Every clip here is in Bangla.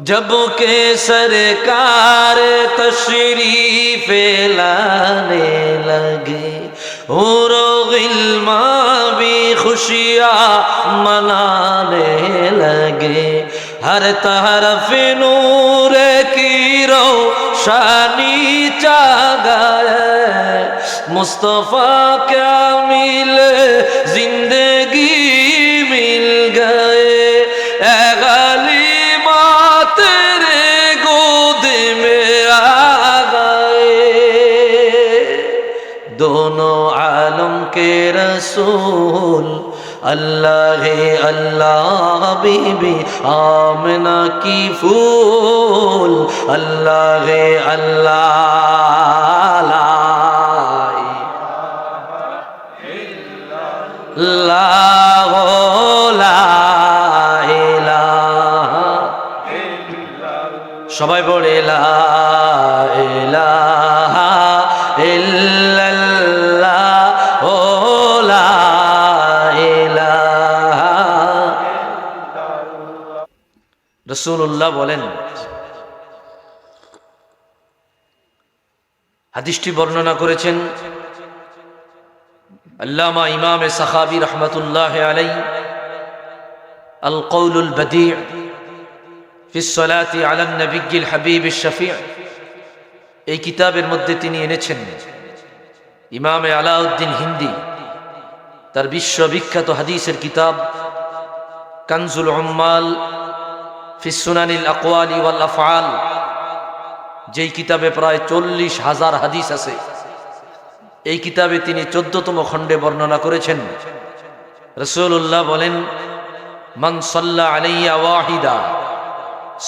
जब के सरकार तशरीफ लाने लगे हूरो गिल्मा भी खुशियाँ मनाने लगे हर तरफ नूर की रोशनी छा गए मुस्तफ़ा क्या मिले जिंदगी मिल गए ए गलीमा तेरे गोद में आ गए दोनों आलम के रसूल अल्लाह अल्लाह बीबी आमना की फूल अल्लाह अल्लाह সবাই বলে লা ইলাহা ইল্লাল্লাহ ও লা ইলাহা রাসূলুল্লাহ বলেন হাদিসটি বর্ণনা করেছেন আল্লামা ইমাম সাখাবী রাহমাতুল্লাহি আলাইহি আল কওলুল বদী ফি সলাতি আলা নবিয়্যিল হাবিবিশ শফিঈ এই কিতাবের মধ্যে তিনি এনেছেন ইমাম আলাউদ্দিন হিন্দি তার বিশ্ববিখ্যাত হাদিসের কিতাব কানজুল উম্মাল ফি সুনানিল আকওয়ালি ওয়াল আফআল যেই কিতাবে প্রায় 40,000 হাদিস আছে এই কিতাবে তিনি 14তম খণ্ডে বর্ণনা করেছেন রাসূলুল্লাহ বলেন মান সাল্লা আলাইয়া ওয়াহিদা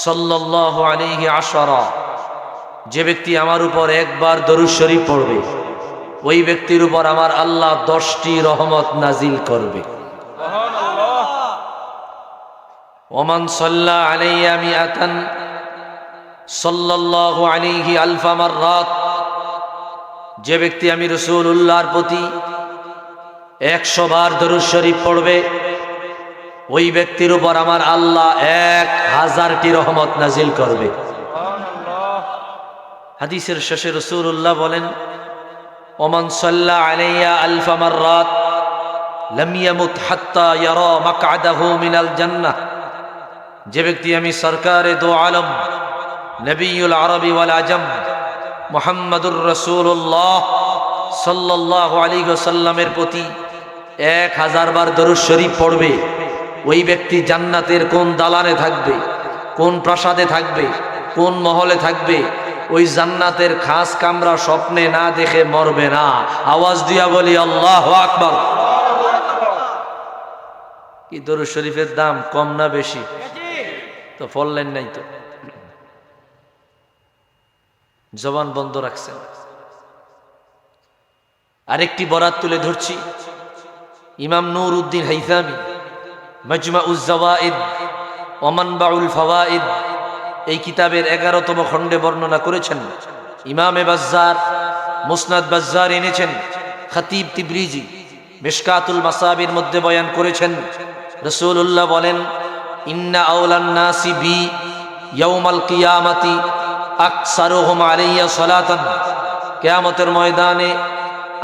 সাল্লাল্লাহু আলাইহি আশারা যে ব্যক্তি আমার উপর একবার দরুদ শরীফ পড়বে ওই ব্যক্তির উপর আমার আল্লাহ 10টি রহমত নাজিল করবে সুবহানাল্লাহ ওমান সাল্লা আলাইয়া মিআতান সাল্লাল্লাহু আলাইহি আলফা মাররাত যে ব্যক্তি আমি রাসূলুল্লাহর প্রতি 100 বার দরুদ শরীফ পড়বে ওই ব্যক্তির উপর আমার আল্লাহ 1000টি রহমত নাজিল করবে সুবহানাল্লাহ হাদিসের শেষে রাসূলুল্লাহ বলেন ওমান সাল্লা আলাইয়া আলফা মাররাত লাম ইয়ামুত হাত্তা ইয়ারা মাকআদাহু মিনাল জান্নাহ যে ব্যক্তি আমি সরকারে দো আলম নবিয়ুল আরবি ওয়াল আজম মুহাম্মাদুর রাসূলুল্লাহ সাল্লাল্লাহু আলাইহি ওয়াসাল্লামের প্রতি 1000 বার দরুদ শরীফ পড়বে ওই ব্যক্তি জান্নাতের কোন দালানে থাকবে কোন প্রাসাদে থাকবে কোন মহলে থাকবে ওই জান্নাতের খাস কামরা স্বপ্নে না দেখে মরবে না আওয়াজ দিয়া বলি আল্লাহু আকবার কি দরুদ শরীফের দাম কম না বেশি তো পড়লেন নাই তো জবান বন্ধ রাখছেন আরেকটি বরাত তুলে ধরছি ইমাম নূরউদ্দিন হাইথামি মাজমাউজ জাওয়াইদ ওয়া মানবাউল ফাওয়াইদ এই কিতাবের 11তম খণ্ডে বর্ণনা করেছেন ইমামে বাজ্জার মুসনাদ বাজ্জার এনেছেন খতিব তিবরিজি মিশকাতুল মাসাবির মধ্যে বয়ান করেছেন রাসূলুল্লাহ বলেন ইন্না আওলান নাসি বি ইয়াউমাল কিয়ামাতি আকসারুহুম আলাইয়া সালাতান কিয়ামতের ময়দানে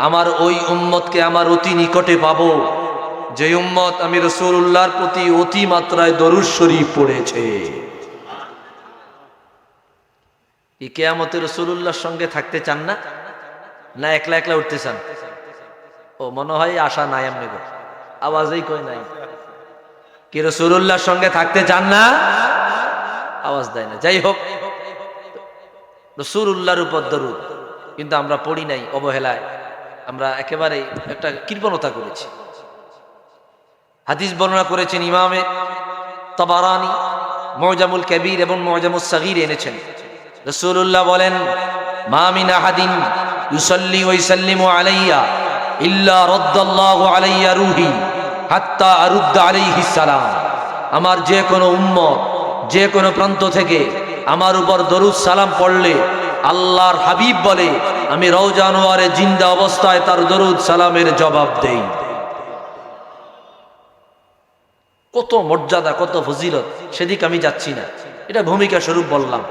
আমার ওই উম্মতকে আমার অতি নিকটে পাবো যে উম্মত আমি রাসূলুল্লাহর প্রতি অতি মাত্রায় দরুদ শরীফ পড়েছে এই কিয়ামতে রাসূলুল্লাহর সঙ্গে থাকতে চান না না একলা একলা উঠতে চান ও মনে হয় আশা নাই আমনে গো আওয়াজই কই নাই কি রাসূলুল্লাহর সঙ্গে থাকতে চান না আওয়াজ দেয় না যাই হোক রাসূলুল্লাহর উপর দরুদ কিন্তু আমরা পড়ি নাই অবহেলায় আমরা একেবারে একটা কৃপণতা করেছি হাদিস বর্ণনা করেছেন ইমামে তাবারানী মুজামুল কবির এবং মুজামুস সাগীর এনেছেন রাসূলুল্লাহ বলেন মা মিন আহাদিন ইউসাল্লি ওয়া ইসাল্লিমু আলাইয়া ইল্লা রাদ্দাল্লাহু আলাইয়া রূহি হাত্তা আরুদ্দা আলাইহিস সালাম আমার যে কোনো উম্মত যে কোনো প্রান্ত থেকে আমার উপর দরুদ সালাম পড়লে আল্লাহর হাবিব বলে আমি রওজা আনোয়ারে জিন্দা অবস্থায় তার দরুদ সালামের জবাব দেই কত মর্যাদা কত ফজিলত সেদিক আমি যাচ্ছি না এটা ভূমিকা স্বরূপ বললাম,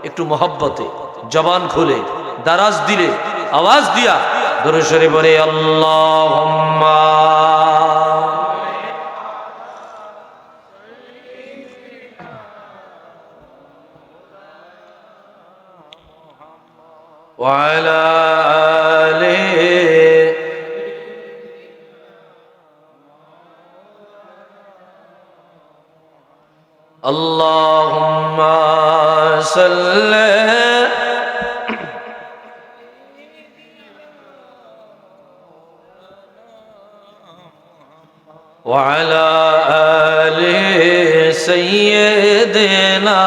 একটু মহব্বতে জবান খুলে দারাজ দিলে আওয়াজ দিয়া দরুদ শরীফ পড়ে আল্লাহুম্মা ওয়া আলা আলিহি আল্লাহুম্মা সাল্লি وعلى آل سيدنا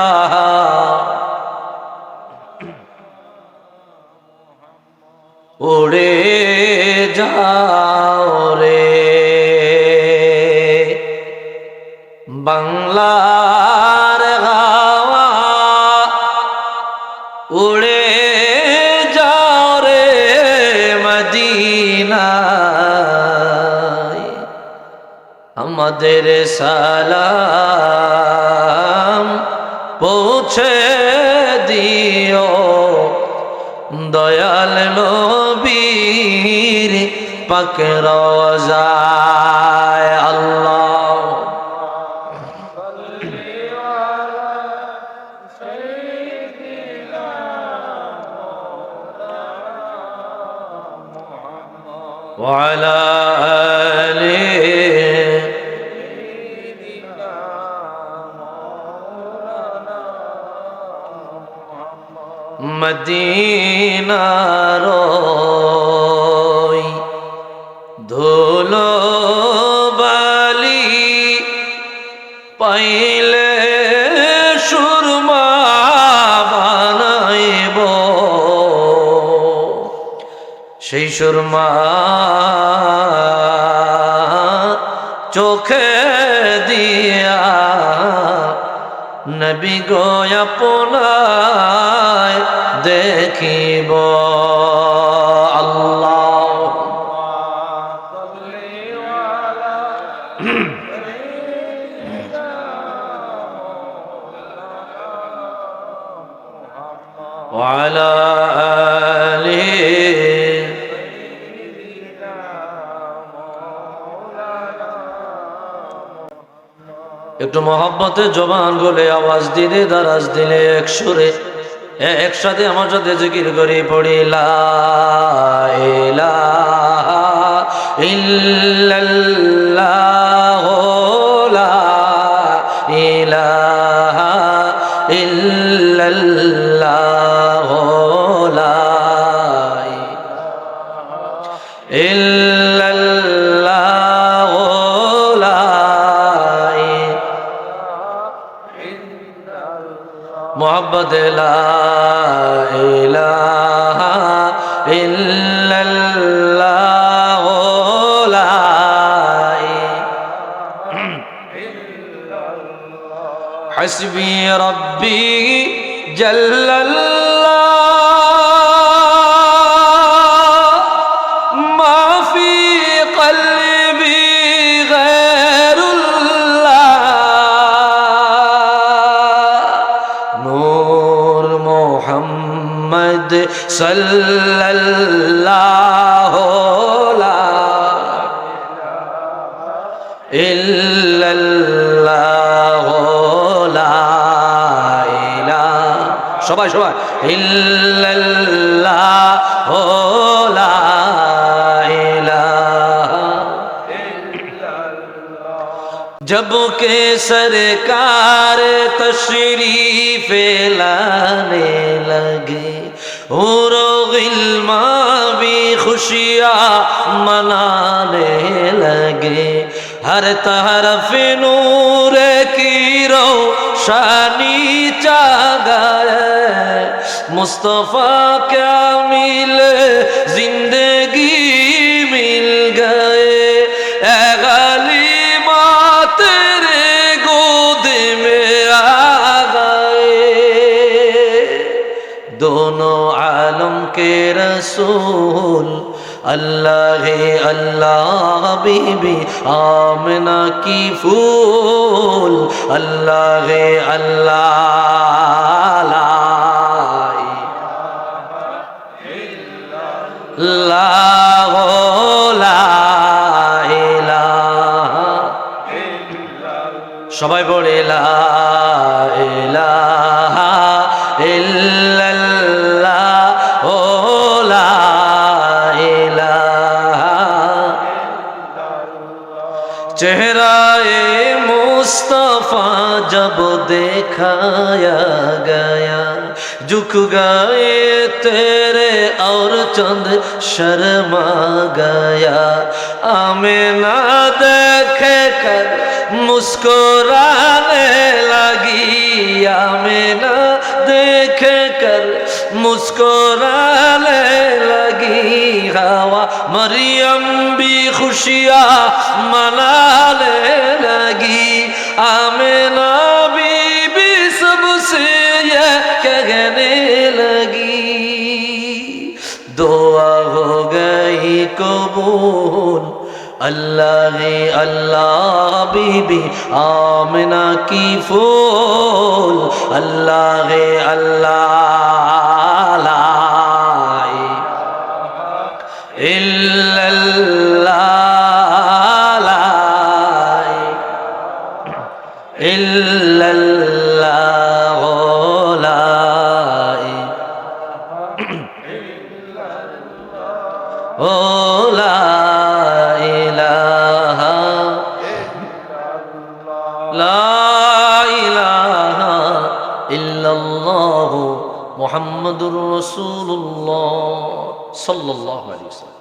উড়ে যাও রে বাংলার হাওয়া, উড়ে যাও রে মদিনা, আমাদের সালাম পৌঁছে দিও দয়াল নবীর পাক রওজায়। আল্লাহ ওয়া আলা আলিহি মদিনার ধুলো বালি পাইলে সুরমা বানাইব, সেই সুরমা চোখে দিয়া নবী গো আপনায় দেখিব। আল্লাহ ওয়া আলা আলিহি একটু মহব্বতে জবান গলে আওয়াজ দিলে দারাজ দিলে এক সুরে একসাথে আমার সাথে জিকির করি পড়ি লা ইলাহা ইল্লাল্লাহ লা ইলাহা ইল্লাল্লাহ লা ইল্লাল্লাহ লা মোহাম্মদ লা ইলাহা ইল্লাল্লাহ লা হাসবি রব্বি জাল্লাল্লাহ মা ফি কলবি গায়রুল্লাহ নূর মুহাম্মদ সাল্লাল্লাহু লা ইল্লাল্লাহু লা ইলাহা সবাই সবাই ইল্লাল্লাহু লা ইলাহা जब के सरकार तशरीफ लाने लगे हुरो गिल्मा भी खुशियाँ मनाने लगे हर तरफ नूर की रोशनी चा गए मुस्तफा क्या मिले जिंदगी मिल गए ए गलीमा तेरे गोद में आ गए दोनों आलम के रसूल अल्लाह अल्लाह बीबी आमना की फूल अल्लाह अल्लाह ला সবাই বলে লা ইলাহা ইল্লাল্লাহ ও লা ইলাহা চেহরায়ে मुस्तफा जब दिखाया गया झुक गए तेरे और चंद शर्मा गया आमिना देखे कर मुस्कुराने लगी आमिना देख कर मुस्कुराने लगी हवा मरियम भी खुशियाँ मनाने लगी आमिना बीबी सबसे ये कहने लगी दुआ हो गई कबूल अल्लाह अल्लाह बीबी आमिना की फूल अल्लाह अल्लाह ला इल्लल्लाह ला इल्लल्लाह ला ओ ला मुहम्मदुर रसूलुल्लाह सल्लल्लाहु अलैहि वसल्लम।